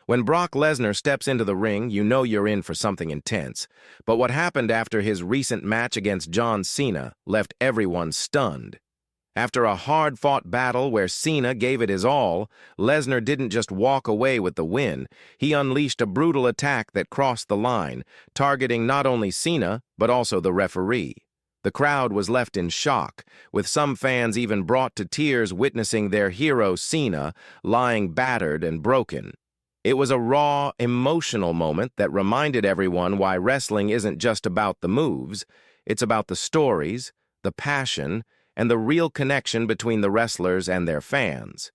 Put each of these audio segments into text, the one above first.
When Brock Lesnar steps into the ring, you know you're in for something intense. But what happened after his recent match against John Cena left everyone stunned. After a hard-fought battle where Cena gave it his all, Lesnar didn't just walk away with the win. He unleashed a brutal attack that crossed the line, targeting not only Cena, but also the referee. The crowd was left in shock, with some fans even brought to tears witnessing their hero Cena lying battered and broken. It was a raw, emotional moment that reminded everyone why wrestling isn't just about the moves, it's about the stories, the passion, and the real connection between the wrestlers and their fans.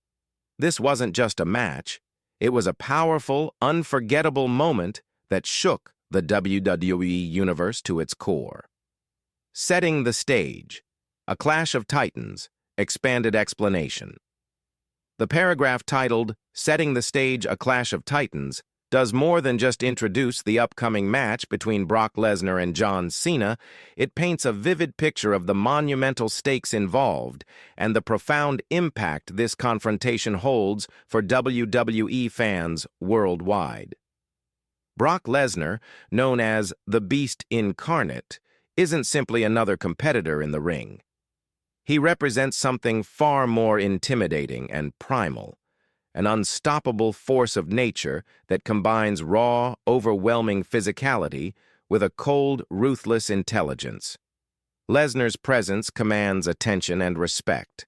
This wasn't just a match, it was a powerful, unforgettable moment that shook the WWE Universe to its core. Setting the stage, a clash of titans, expanded explanation. The paragraph titled, Setting the Stage, a Clash of Titans, does more than just introduce the upcoming match between Brock Lesnar and John Cena. It paints a vivid picture of the monumental stakes involved and the profound impact this confrontation holds for WWE fans worldwide. Brock Lesnar, known as the Beast Incarnate, isn't simply another competitor in the ring. He represents something far more intimidating and primal, an unstoppable force of nature that combines raw, overwhelming physicality with a cold, ruthless intelligence. Lesnar's presence commands attention and respect.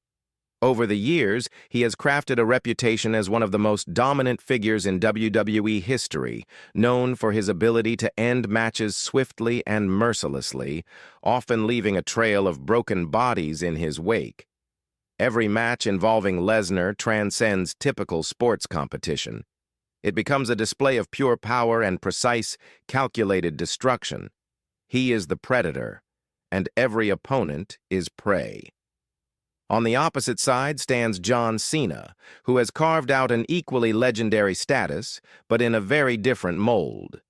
Over the years, he has crafted a reputation as one of the most dominant figures in WWE history, known for his ability to end matches swiftly and mercilessly, often leaving a trail of broken bodies in his wake. Every match involving Lesnar transcends typical sports competition. It becomes a display of pure power and precise, calculated destruction. He is the predator, and every opponent is prey. On the opposite side stands John Cena, who has carved out an equally legendary status, but in a very different mold.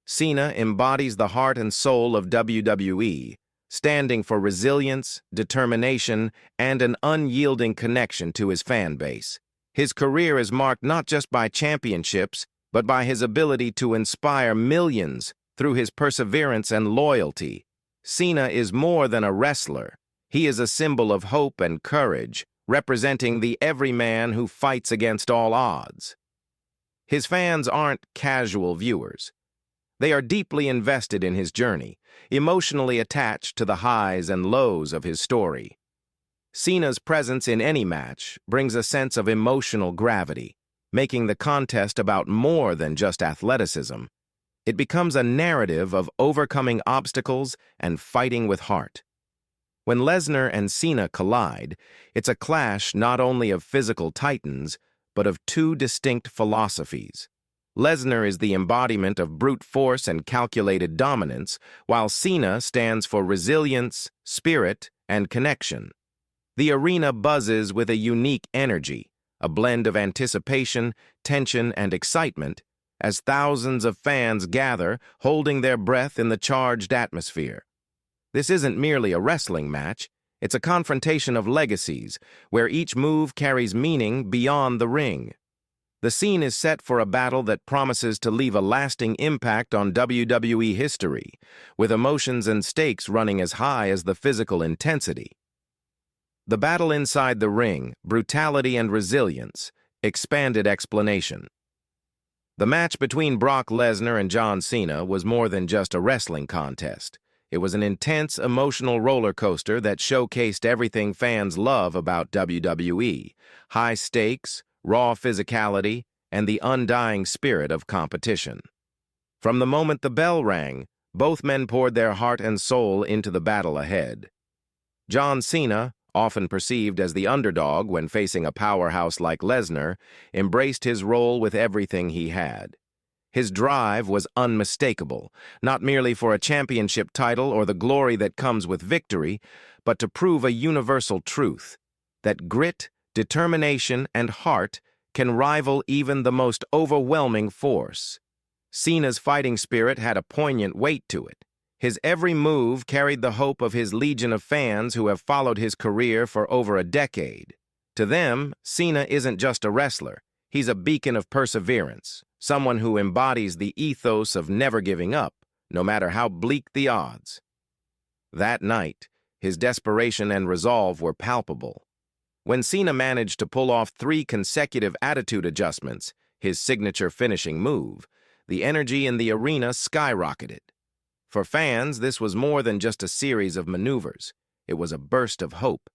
Cena embodies the heart and soul of WWE, standing for resilience, determination, and an unyielding connection to his fan base. His career is marked not just by championships, but by his ability to inspire millions through his perseverance and loyalty. Cena is more than a wrestler. He is a symbol of hope and courage, representing the everyman who fights against all odds. His fans aren't casual viewers. They are deeply invested in his journey, emotionally attached to the highs and lows of his story. Cena's presence in any match brings a sense of emotional gravity, making the contest about more than just athleticism. It becomes a narrative of overcoming obstacles and fighting with heart. When Lesnar and Cena collide, it's a clash not only of physical titans, but of two distinct philosophies. Lesnar is the embodiment of brute force and calculated dominance, while Cena stands for resilience, spirit, and connection. The arena buzzes with a unique energy, a blend of anticipation, tension, and excitement, as thousands of fans gather, holding their breath in the charged atmosphere. This isn't merely a wrestling match, it's a confrontation of legacies, where each move carries meaning beyond the ring. The scene is set for a battle that promises to leave a lasting impact on WWE history, with emotions and stakes running as high as the physical intensity. The battle inside the ring, brutality and resilience, expanded explanation. The match between Brock Lesnar and John Cena was more than just a wrestling contest. It was an intense, emotional roller coaster that showcased everything fans love about WWE: high stakes, raw physicality, and the undying spirit of competition. From the moment the bell rang, both men poured their heart and soul into the battle ahead. John Cena, often perceived as the underdog when facing a powerhouse like Lesnar, embraced his role with everything he had. His drive was unmistakable, not merely for a championship title or the glory that comes with victory, but to prove a universal truth, that grit, determination, and heart can rival even the most overwhelming force. Cena's fighting spirit had a poignant weight to it. His every move carried the hope of his legion of fans who have followed his career for over a decade. To them, Cena isn't just a wrestler. He's a beacon of perseverance, someone who embodies the ethos of never giving up, no matter how bleak the odds. That night, his desperation and resolve were palpable. When Cena managed to pull off 3 consecutive attitude adjustments, his signature finishing move, the energy in the arena skyrocketed. For fans, this was more than just a series of maneuvers. It was a burst of hope.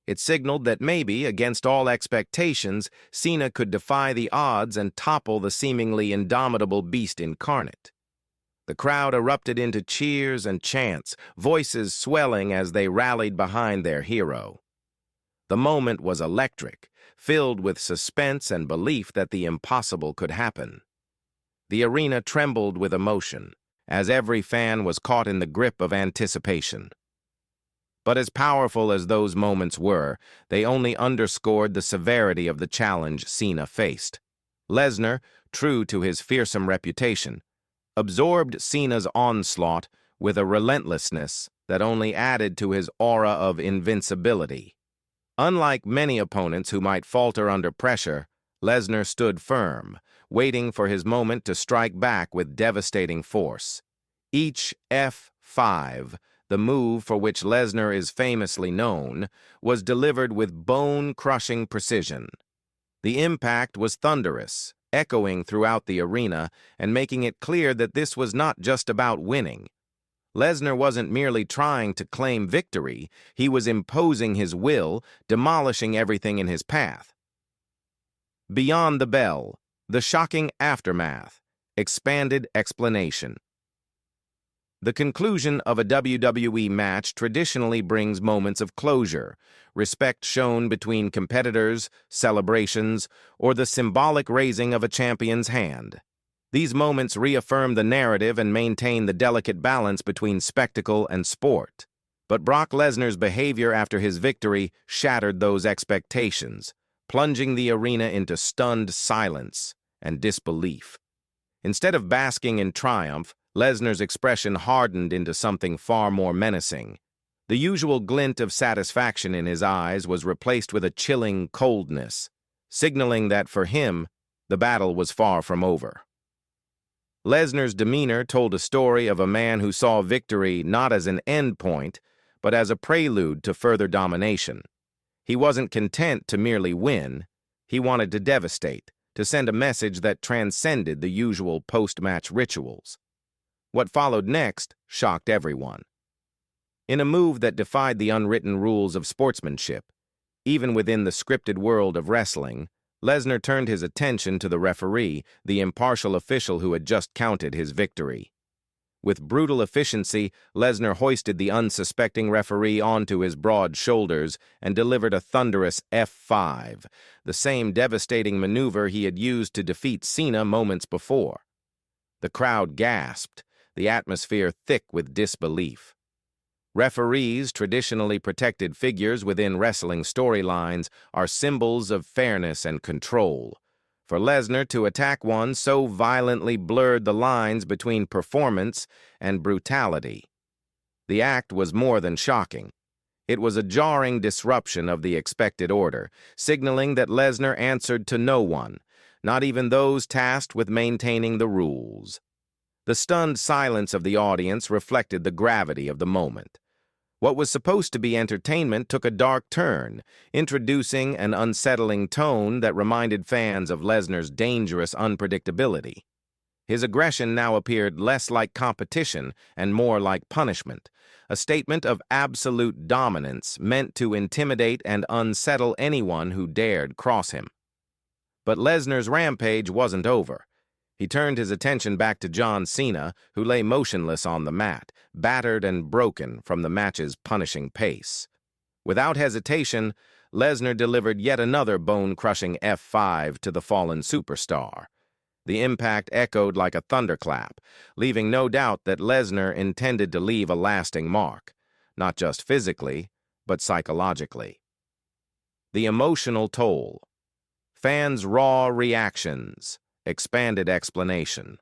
It signaled that maybe, against all expectations, Cena could defy the odds and topple the seemingly indomitable Beast Incarnate. The crowd erupted into cheers and chants, voices swelling as they rallied behind their hero. The moment was electric, filled with suspense and belief that the impossible could happen. The arena trembled with emotion, as every fan was caught in the grip of anticipation. But as powerful as those moments were, they only underscored the severity of the challenge Cena faced. Lesnar, true to his fearsome reputation, absorbed Cena's onslaught with a relentlessness that only added to his aura of invincibility. Unlike many opponents who might falter under pressure, Lesnar stood firm, waiting for his moment to strike back with devastating force. Each F5, the move for which Lesnar is famously known, was delivered with bone-crushing precision. The impact was thunderous, echoing throughout the arena and making it clear that this was not just about winning. Lesnar wasn't merely trying to claim victory, he was imposing his will, demolishing everything in his path. Beyond the bell, the shocking aftermath, expanded explanation. The conclusion of a WWE match traditionally brings moments of closure, respect shown between competitors, celebrations, or the symbolic raising of a champion's hand. These moments reaffirm the narrative and maintain the delicate balance between spectacle and sport. But Brock Lesnar's behavior after his victory shattered those expectations, plunging the arena into stunned silence and disbelief. Instead of basking in triumph, Lesnar's expression hardened into something far more menacing. The usual glint of satisfaction in his eyes was replaced with a chilling coldness, signaling that for him, the battle was far from over. Lesnar's demeanor told a story of a man who saw victory not as an end point, but as a prelude to further domination. He wasn't content to merely win. He wanted to devastate, to send a message that transcended the usual post-match rituals. What followed next shocked everyone. In a move that defied the unwritten rules of sportsmanship, even within the scripted world of wrestling, Lesnar turned his attention to the referee, the impartial official who had just counted his victory. With brutal efficiency, Lesnar hoisted the unsuspecting referee onto his broad shoulders and delivered a thunderous F5, the same devastating maneuver he had used to defeat Cena moments before. The crowd gasped, the atmosphere thick with disbelief. Referees, traditionally protected figures within wrestling storylines, are symbols of fairness and control. For Lesnar to attack one so violently blurred the lines between performance and brutality. The act was more than shocking. It was a jarring disruption of the expected order, signaling that Lesnar answered to no one, not even those tasked with maintaining the rules. The stunned silence of the audience reflected the gravity of the moment. What was supposed to be entertainment took a dark turn, introducing an unsettling tone that reminded fans of Lesnar's dangerous unpredictability. His aggression now appeared less like competition and more like punishment, a statement of absolute dominance meant to intimidate and unsettle anyone who dared cross him. But Lesnar's rampage wasn't over. He turned his attention back to John Cena, who lay motionless on the mat, battered and broken from the match's punishing pace. Without hesitation, Lesnar delivered yet another bone-crushing F5 to the fallen superstar. The impact echoed like a thunderclap, leaving no doubt that Lesnar intended to leave a lasting mark, not just physically, but psychologically. The emotional toll. Fans' raw reactions. Expanded explanation.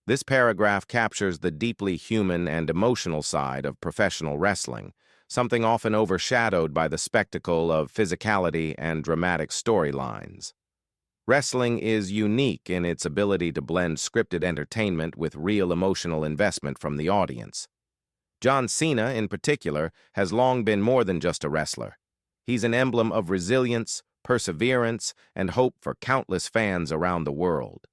This paragraph captures the deeply human and emotional side of professional wrestling, something often overshadowed by the spectacle of physicality and dramatic storylines. Wrestling is unique in its ability to blend scripted entertainment with real emotional investment from the audience. John Cena, in particular, has long been more than just a wrestler. He's an emblem of resilience, perseverance, and hope for countless fans around the world.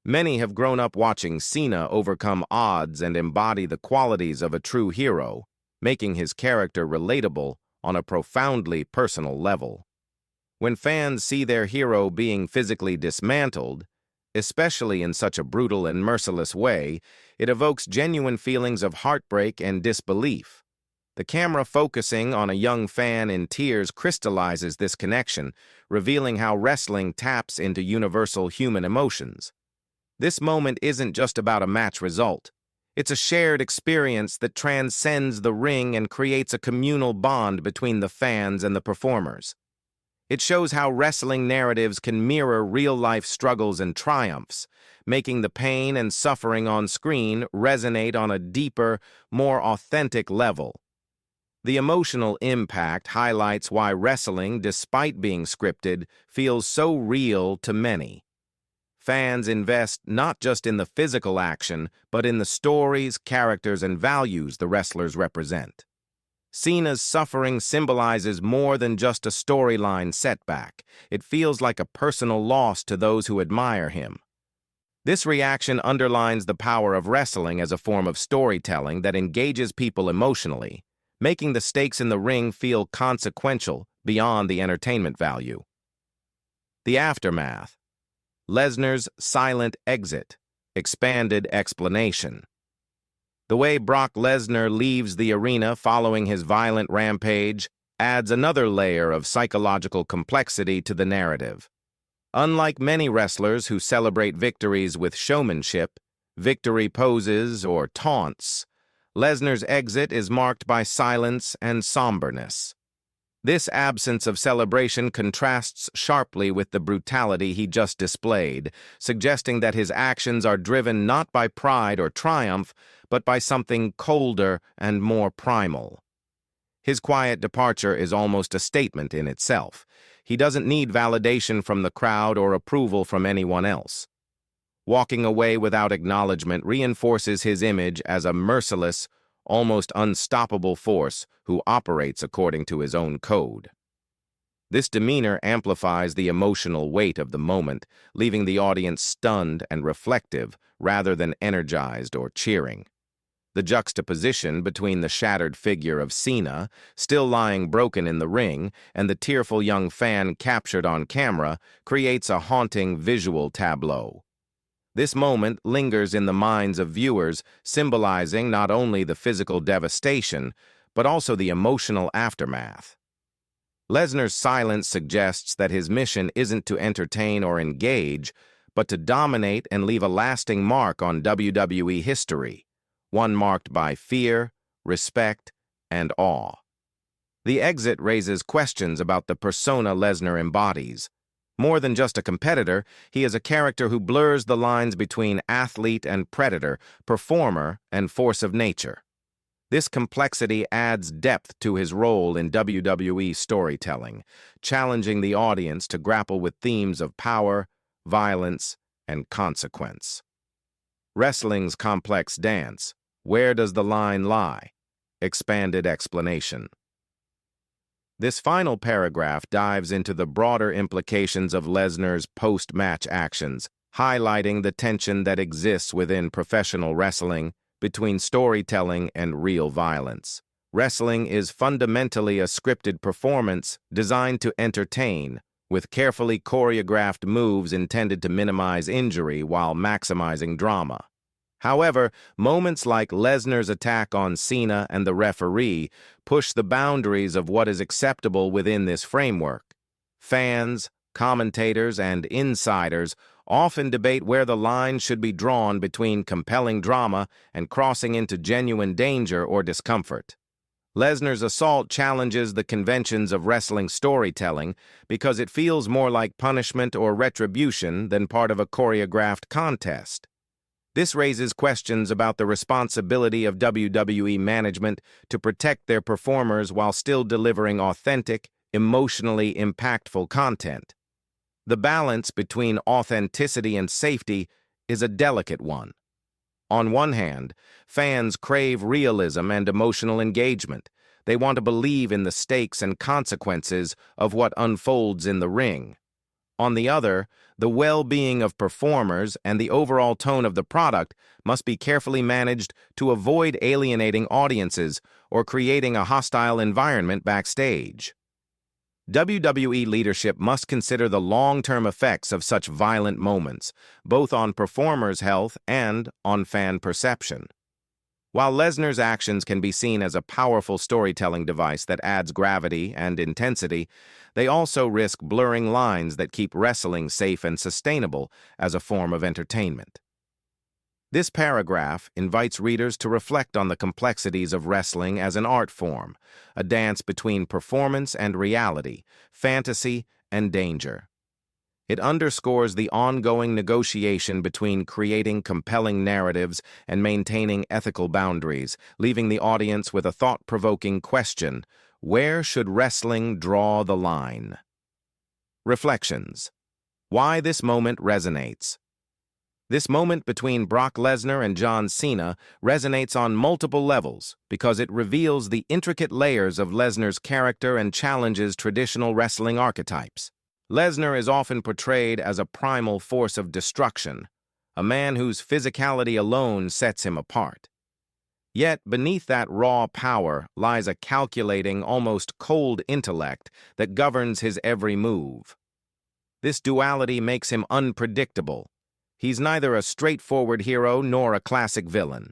Many have grown up watching Cena overcome odds and embody the qualities of a true hero, making his character relatable on a profoundly personal level. When fans see their hero being physically dismantled, especially in such a brutal and merciless way, it evokes genuine feelings of heartbreak and disbelief. The camera focusing on a young fan in tears crystallizes this connection, revealing how wrestling taps into universal human emotions. This moment isn't just about a match result. It's a shared experience that transcends the ring and creates a communal bond between the fans and the performers. It shows how wrestling narratives can mirror real-life struggles and triumphs, making the pain and suffering on screen resonate on a deeper, more authentic level. The emotional impact highlights why wrestling, despite being scripted, feels so real to many. Fans invest not just in the physical action, but in the stories, characters, and values the wrestlers represent. Cena's suffering symbolizes more than just a storyline setback. It feels like a personal loss to those who admire him. This reaction underlines the power of wrestling as a form of storytelling that engages people emotionally, making the stakes in the ring feel consequential beyond the entertainment value. The aftermath. Lesnar's silent exit. Expanded explanation. The way Brock Lesnar leaves the arena following his violent rampage adds another layer of psychological complexity to the narrative. Unlike many wrestlers who celebrate victories with showmanship, victory poses, or taunts, Lesnar's exit is marked by silence and somberness. This absence of celebration contrasts sharply with the brutality he just displayed, suggesting that his actions are driven not by pride or triumph, but by something colder and more primal. His quiet departure is almost a statement in itself. He doesn't need validation from the crowd or approval from anyone else. Walking away without acknowledgement reinforces his image as a merciless, almost unstoppable force who operates according to his own code. This demeanor amplifies the emotional weight of the moment, leaving the audience stunned and reflective rather than energized or cheering. The juxtaposition between the shattered figure of Cena, still lying broken in the ring, and the tearful young fan captured on camera creates a haunting visual tableau. This moment lingers in the minds of viewers, symbolizing not only the physical devastation, but also the emotional aftermath. Lesnar's silence suggests that his mission isn't to entertain or engage, but to dominate and leave a lasting mark on WWE history, one marked by fear, respect, and awe. The exit raises questions about the persona Lesnar embodies. More than just a competitor, he is a character who blurs the lines between athlete and predator, performer and force of nature. This complexity adds depth to his role in WWE storytelling, challenging the audience to grapple with themes of power, violence, and consequence. Wrestling's complex dance. Where does the line lie? Expanded explanation. This final paragraph dives into the broader implications of Lesnar's post-match actions, highlighting the tension that exists within professional wrestling between storytelling and real violence. Wrestling is fundamentally a scripted performance designed to entertain, with carefully choreographed moves intended to minimize injury while maximizing drama. However, moments like Lesnar's attack on Cena and the referee push the boundaries of what is acceptable within this framework. Fans, commentators, and insiders often debate where the line should be drawn between compelling drama and crossing into genuine danger or discomfort. Lesnar's assault challenges the conventions of wrestling storytelling because it feels more like punishment or retribution than part of a choreographed contest. This raises questions about the responsibility of WWE management to protect their performers while still delivering authentic, emotionally impactful content. The balance between authenticity and safety is a delicate one. On one hand, fans crave realism and emotional engagement. They want to believe in the stakes and consequences of what unfolds in the ring. On the other, the well-being of performers and the overall tone of the product must be carefully managed to avoid alienating audiences or creating a hostile environment backstage. WWE leadership must consider the long-term effects of such violent moments, both on performers' health and on fan perception. While Lesnar's actions can be seen as a powerful storytelling device that adds gravity and intensity, they also risk blurring lines that keep wrestling safe and sustainable as a form of entertainment. This paragraph invites readers to reflect on the complexities of wrestling as an art form, a dance between performance and reality, fantasy and danger. It underscores the ongoing negotiation between creating compelling narratives and maintaining ethical boundaries, leaving the audience with a thought-provoking question: where should wrestling draw the line? Reflections. Why this moment resonates. This moment between Brock Lesnar and John Cena resonates on multiple levels because it reveals the intricate layers of Lesnar's character and challenges traditional wrestling archetypes. Lesnar is often portrayed as a primal force of destruction, a man whose physicality alone sets him apart. Yet beneath that raw power lies a calculating, almost cold intellect that governs his every move. This duality makes him unpredictable. He's neither a straightforward hero nor a classic villain.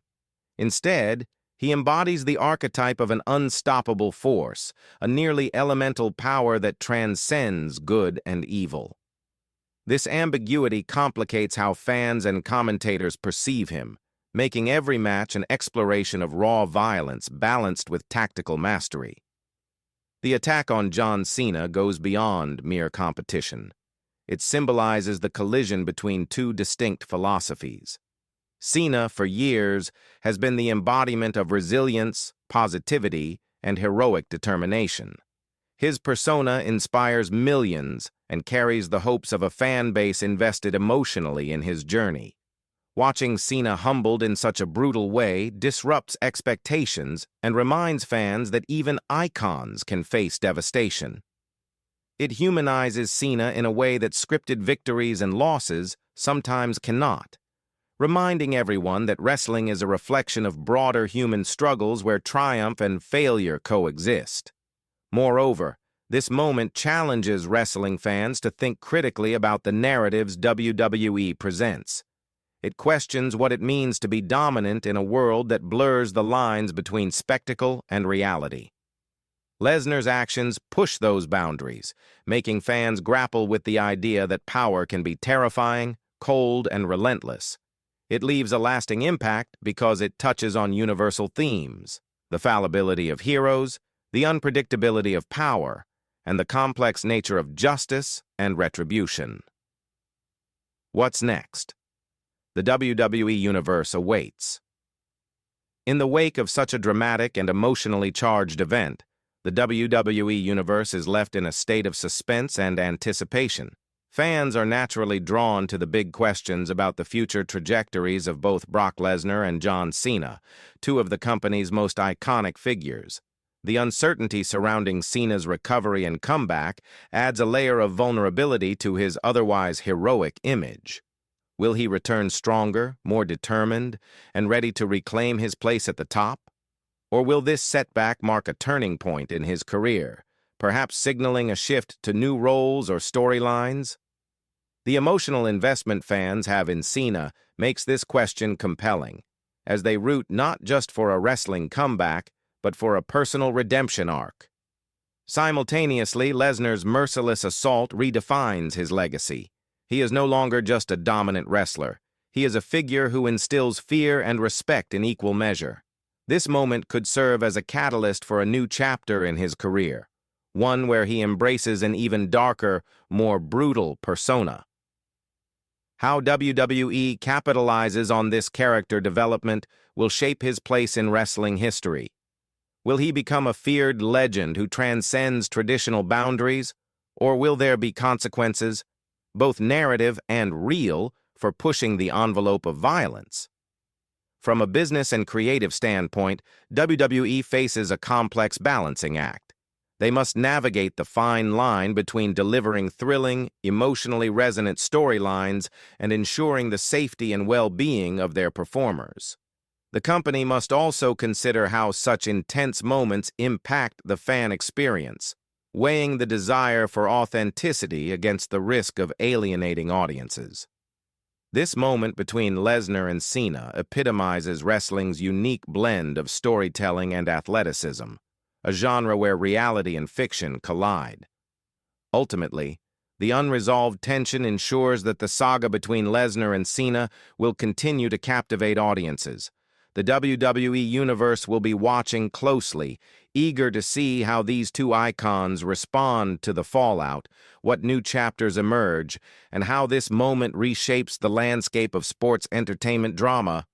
Instead, he embodies the archetype of an unstoppable force, a nearly elemental power that transcends good and evil. This ambiguity complicates how fans and commentators perceive him, making every match an exploration of raw violence balanced with tactical mastery. The attack on John Cena goes beyond mere competition. It symbolizes the collision between two distinct philosophies. Cena, for years, has been the embodiment of resilience, positivity, and heroic determination. His persona inspires millions and carries the hopes of a fan base invested emotionally in his journey. Watching Cena humbled in such a brutal way disrupts expectations and reminds fans that even icons can face devastation. It humanizes Cena in a way that scripted victories and losses sometimes cannot, reminding everyone that wrestling is a reflection of broader human struggles where triumph and failure coexist. Moreover, this moment challenges wrestling fans to think critically about the narratives WWE presents. It questions what it means to be dominant in a world that blurs the lines between spectacle and reality. Lesnar's actions push those boundaries, making fans grapple with the idea that power can be terrifying, cold, and relentless. It leaves a lasting impact because it touches on universal themes: the fallibility of heroes, the unpredictability of power, and the complex nature of justice and retribution. What's next? The WWE Universe awaits. In the wake of such a dramatic and emotionally charged event, the WWE Universe is left in a state of suspense and anticipation. Fans are naturally drawn to the big questions about the future trajectories of both Brock Lesnar and John Cena, two of the company's most iconic figures. The uncertainty surrounding Cena's recovery and comeback adds a layer of vulnerability to his otherwise heroic image. Will he return stronger, more determined, and ready to reclaim his place at the top? Or will this setback mark a turning point in his career, perhaps signaling a shift to new roles or storylines? The emotional investment fans have in Cena makes this question compelling, as they root not just for a wrestling comeback, but for a personal redemption arc. Simultaneously, Lesnar's merciless assault redefines his legacy. He is no longer just a dominant wrestler. He is a figure who instills fear and respect in equal measure. This moment could serve as a catalyst for a new chapter in his career, one where he embraces an even darker, more brutal persona. How WWE capitalizes on this character development will shape his place in wrestling history. Will he become a feared legend who transcends traditional boundaries, or will there be consequences? both narrative and real, for pushing the envelope of violence. From a business and creative standpoint, WWE faces a complex balancing act. They must navigate the fine line between delivering thrilling, emotionally resonant storylines and ensuring the safety and well-being of their performers. The company must also consider how such intense moments impact the fan experience, weighing the desire for authenticity against the risk of alienating audiences. This moment between Lesnar and Cena epitomizes wrestling's unique blend of storytelling and athleticism, a genre where reality and fiction collide. Ultimately, the unresolved tension ensures that the saga between Lesnar and Cena will continue to captivate audiences. The WWE Universe will be watching closely, eager to see how these two icons respond to the fallout, what new chapters emerge, and how this moment reshapes the landscape of sports entertainment drama.